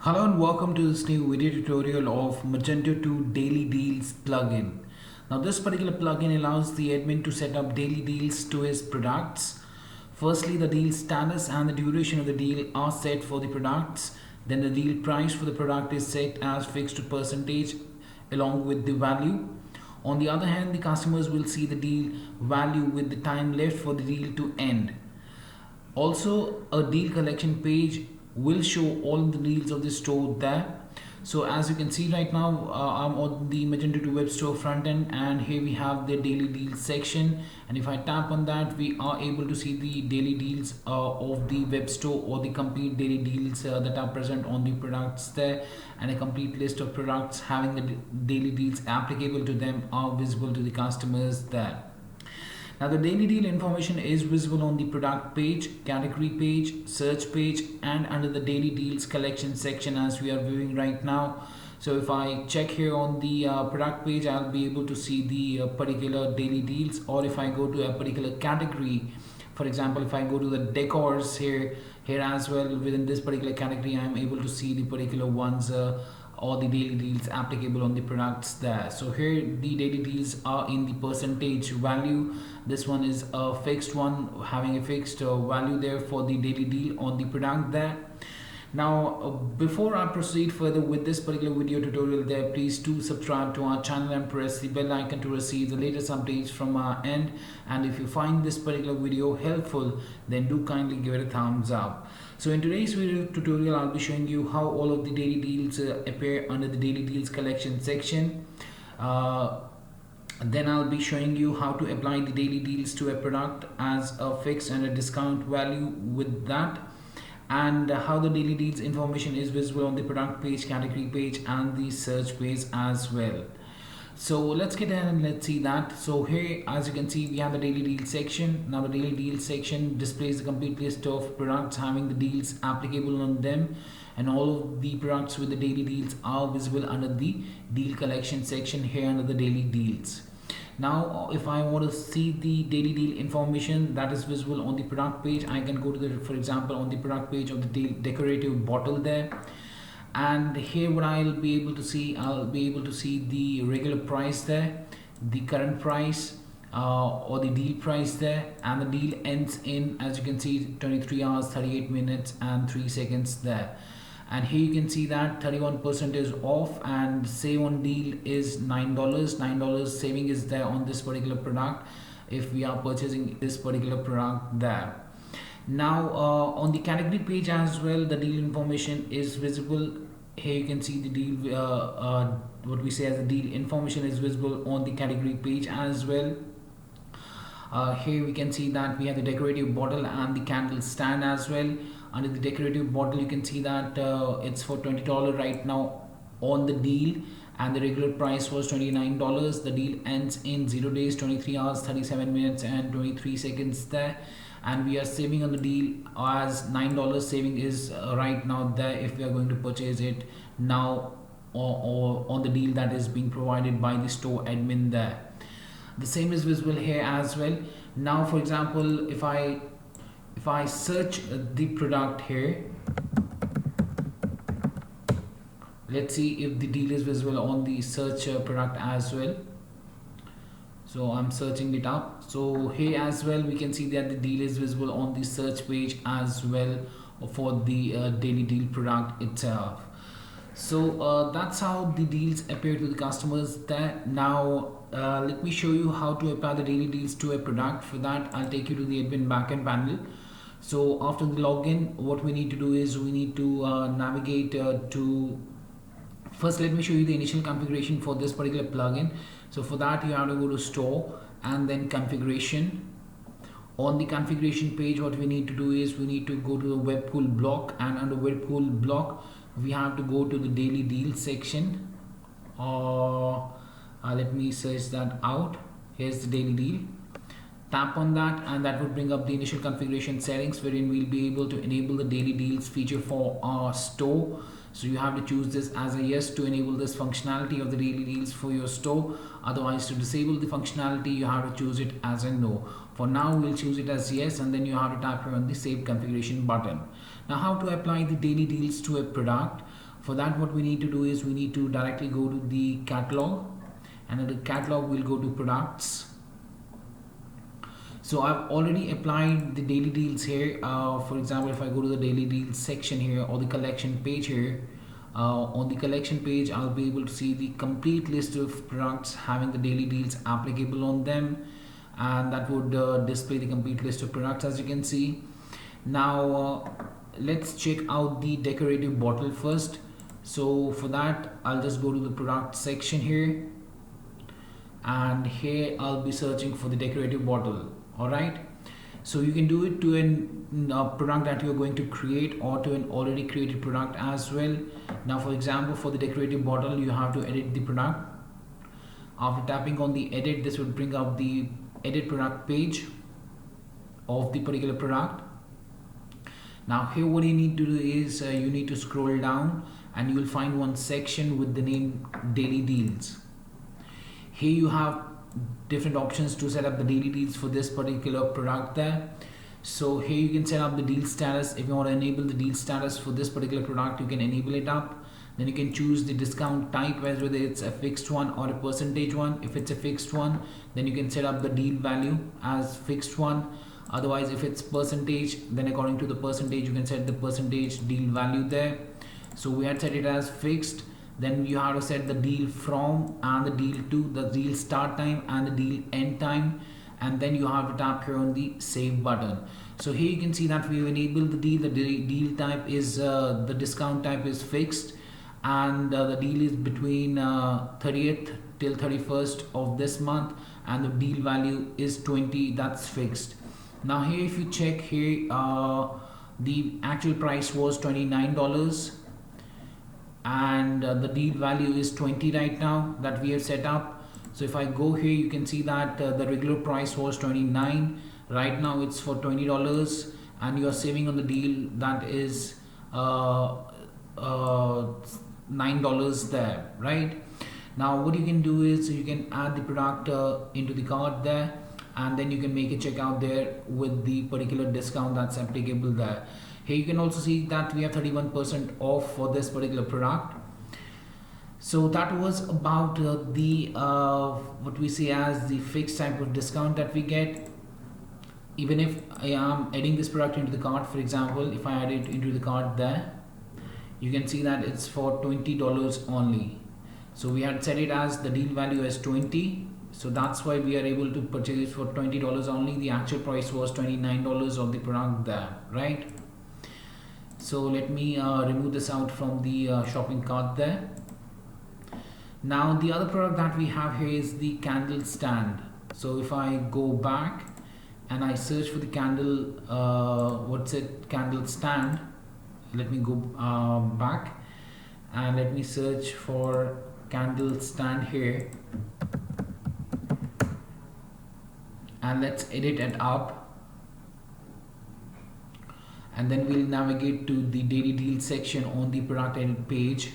Hello and welcome to this new video tutorial of Magento 2 Daily Deals plugin. Now this particular plugin allows the admin to set up daily deals to his products. Firstly, the deal status and the duration of the deal are set for the products. Then the deal price for the product is set as fixed to percentage along with the value. On the other hand, the customers will see the deal value with the time left for the deal to end. Also, a deal collection page will show all the deals of the store there. So as you can see right now, I'm on the Magento 2 web store front end, and here we have the daily deals section, and if I tap on that, we are able to see the daily deals of the web store, or the complete daily deals that are present on the products there, and a complete list of products having the daily deals applicable to them are visible to the customers there. Now the daily deal information is visible on the product page, category page, search page, and under the daily deals collection section as we are viewing right now. So if I check here on the product page, I'll be able to see the particular daily deals, or if I go to a particular category, for example, if I go to the decors here as well, within this particular category, I'm able to see the particular ones or the daily deals applicable on the products there. So here the daily deals are in the percentage value. This one is a fixed one, having a fixed value there for the daily deal on the product there. Now before I proceed further with this particular video tutorial there, please do subscribe to our channel and press the bell icon to receive the latest updates from our end. And if you find this particular video helpful, then do kindly give it a thumbs up. So in today's video tutorial, I'll be showing you how all of the daily deals appear under the daily deals collection section. Then I'll be showing you how to apply the daily deals to a product as a fixed and a discount value with that, and how the daily deals information is visible on the product page, category page, and the search page as well. So let's get ahead and let's see that. So here, as you can see, we have the daily deal section. Now the daily deal section displays the complete list of products having the deals applicable on them, and all of the products with the daily deals are visible under the deal collection section here under the daily deals. Now if I want to see the daily deal information that is visible on the product page, I can go to the, for example, on the product page of the decorative bottle there, and here what I'll be able to see, I'll be able to see the regular price there, the current price or the deal price there, and the deal ends in, as you can see, 23 hours 38 minutes and 3 seconds there. And here you can see that 31% is off, and save on deal is $9 saving is there on this particular product if we are purchasing this particular product there. Now on the category page as well, the deal information is visible. Here you can see the deal, what we say as the deal information is visible on the category page as well. Here we can see that we have the decorative bottle and the candle stand as well. Under the decorative bottle, you can see that it's for $20 right now on the deal, and the regular price was $29. The deal ends in 0 days 23 hours 37 minutes and 23 seconds there, and we are saving on the deal as $9 saving is right now there if we are going to purchase it now, or on the deal that is being provided by the store admin there. The same is visible here as well. Now for example, if I search the product here, let's see if the deal is visible on the search product as well. So I'm searching it up. So here as well, we can see that the deal is visible on the search page as well for the daily deal product itself. So that's how the deals appear to the customers there. Now let me show you how to apply the daily deals to a product. For that, I'll take you to the admin backend panel. So after the login, what we need to do is we need to navigate to, first let me show you the initial configuration for this particular plugin. So for that, you have to go to store and then configuration. On the configuration page, what we need to do is we need to go to the Webkul block, and under Webkul block we have to go to the daily deal section. Let me search that out. Here's the daily deal. Tap on that, and that would bring up the initial configuration settings, wherein we'll be able to enable the daily deals feature for our store. So you have to choose this as a yes to enable this functionality of the daily deals for your store. Otherwise, to disable the functionality, you have to choose it as a no. For now, we'll choose it as yes, and then you have to tap here on the save configuration button. Now, how to apply the daily deals to a product? For that, what we need to do is we need to directly go to the catalog, and in the catalog we'll go to products. So I've already applied the daily deals here. For example, if I go to the daily deals section here, or the collection page here, on the collection page I'll be able to see the complete list of products having the daily deals applicable on them, and that would display the complete list of products, as you can see. Now let's check out the decorative bottle first. So for that, I'll just go to the product section here, and here I'll be searching for the decorative bottle. Alright, so you can do it to a product that you're going to create, or to an already created product as well. Now for example, for the decorative bottle, you have to edit the product. After tapping on the edit, this would bring up the edit product page of the particular product. Now here what you need to do is you need to scroll down, and you will find one section with the name daily deals. Here you have different options to set up the daily deals for this particular product there. So here you can set up the deal status. If you want to enable the deal status for this particular product, you can enable it up. Then you can choose the discount type, as whether it's a fixed one or a percentage one. If it's a fixed one, then you can set up the deal value as fixed one. Otherwise, if it's percentage, then according to the percentage, you can set the percentage deal value there. So we had set it as fixed. Then you have to set the deal from and the deal to, the deal start time and the deal end time, and then you have to tap here on the save button. So here you can see that we've enabled the deal. The deal type is the discount type is fixed, and the deal is between 30th till 31st of this month, and the deal value is 20. That's fixed. Now here, if you check here, the actual price was $29. And the deal value is 20 right now that we have set up. So if I go here, you can see that the regular price was 29. Right now it's for $20, and you are saving on the deal that is $9 there, right? Now what you can do is you can add the product into the cart there, and then you can make a checkout there with the particular discount that's applicable there. Here you can also see that we have 31% off for this particular product. So that was about the what we see as the fixed type of discount that we get. Even if I am adding this product into the cart, for example, if I add it into the cart there, you can see that it's for $20 only. So we had set it as the deal value as 20. So that's why we are able to purchase it for $20 only. The actual price was $29 of the product there, right? So let me remove this out from the shopping cart there. Now the other product that we have here is the candle stand. So if I go back and I search for the candle, candle stand. Let me go back and let me search for candle stand here, and let's edit it up. And then we'll navigate to the daily deal section on the product edit page.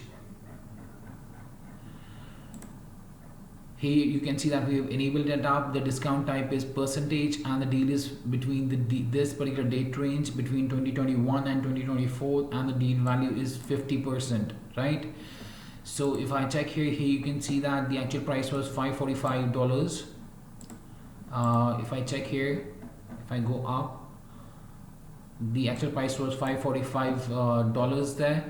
Here you can see that we have enabled it up. The discount type is percentage, and the deal is between this particular date range between 2021 and 2024, and the deal value is 50%, right? So if I check here, you can see that the actual price was $545. If I check here, if I go up, the actual price was $545 there.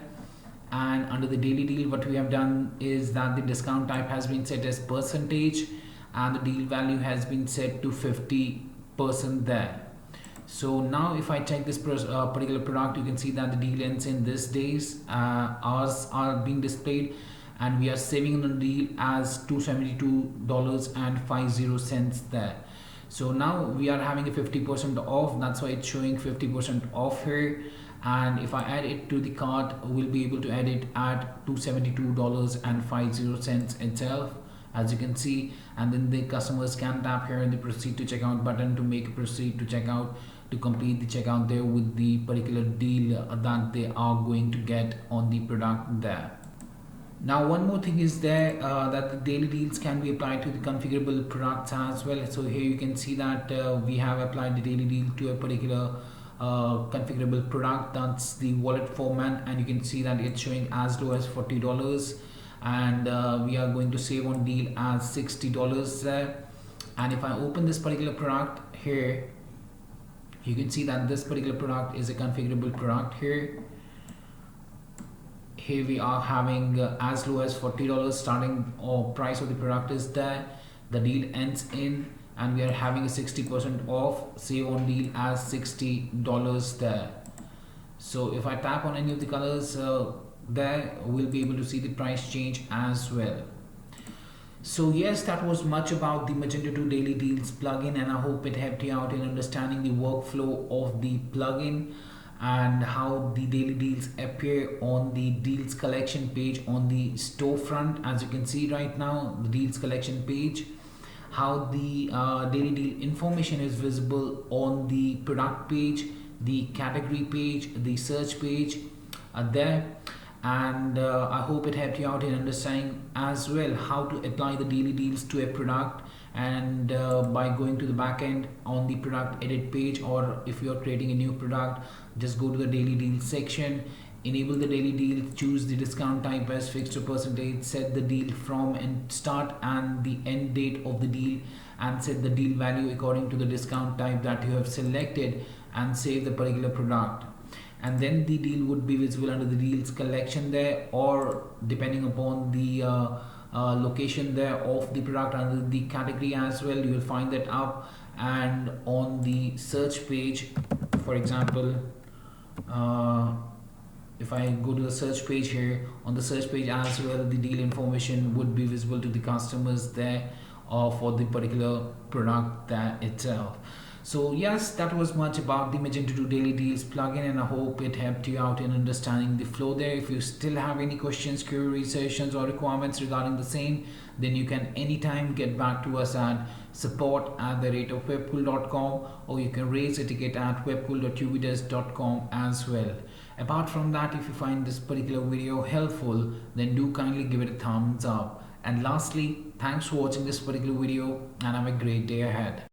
And under the daily deal, what we have done is that the discount type has been set as percentage, and the deal value has been set to 50% there. So now if I check this particular product, you can see that the deal ends in this days. Ours are being displayed, and we are saving on the deal as $272.50 there. So now we are having a 50% off. That's why it's showing 50% off here. And if I add it to the cart, we'll be able to add it at $272.50 itself, as you can see. And then the customers can tap here in the proceed to checkout button to make a proceed to checkout, to complete the checkout there with the particular deal that they are going to get on the product there. Now one more thing is there, that the daily deals can be applied to the configurable products as well. So here you can see that we have applied the daily deal to a particular configurable product. That's the wallet format, and you can see that it's showing as low as $40, and we are going to save on deal as $60 there. And if I open this particular product here, you can see that this particular product is a configurable product. Here we are having as low as $40 starting or price of the product is there. The deal ends in, and we are having a 60% off, save on deal as $60 there. So if I tap on any of the colors there, we'll be able to see the price change as well. So yes, that was much about the Magento 2 Daily Deals plugin, and I hope it helped you out in understanding the workflow of the plugin and how the daily deals appear on the deals collection page on the storefront. As you can see right now, the deals collection page, how the daily deal information is visible on the product page, the category page, the search page there. And I hope it helped you out in understanding as well how to apply the daily deals to a product, and by going to the back end on the product edit page, or if you're creating a new product, just go to the daily deal section, enable the daily deal, choose the discount type as fixed or percentage, set the deal from and start and the end date of the deal, and set the deal value according to the discount type that you have selected, and save the particular product. And then the deal would be visible under the deals collection there, or depending upon the location there of the product under the category as well, you will find that up. And on the search page, for example, if I go to the search page here, on the search page as well, the deal information would be visible to the customers there for the particular product there itself. So yes, that was much about the Magento 2 Daily Deals plugin, and I hope it helped you out in understanding the flow there. If you still have any questions, queries, suggestions or requirements regarding the same, then you can anytime get back to us at support@webkul.com, or you can raise a ticket at webkul.ubdesk.com as well. Apart from that, if you find this particular video helpful, then do kindly give it a thumbs up. And lastly, thanks for watching this particular video, and have a great day ahead.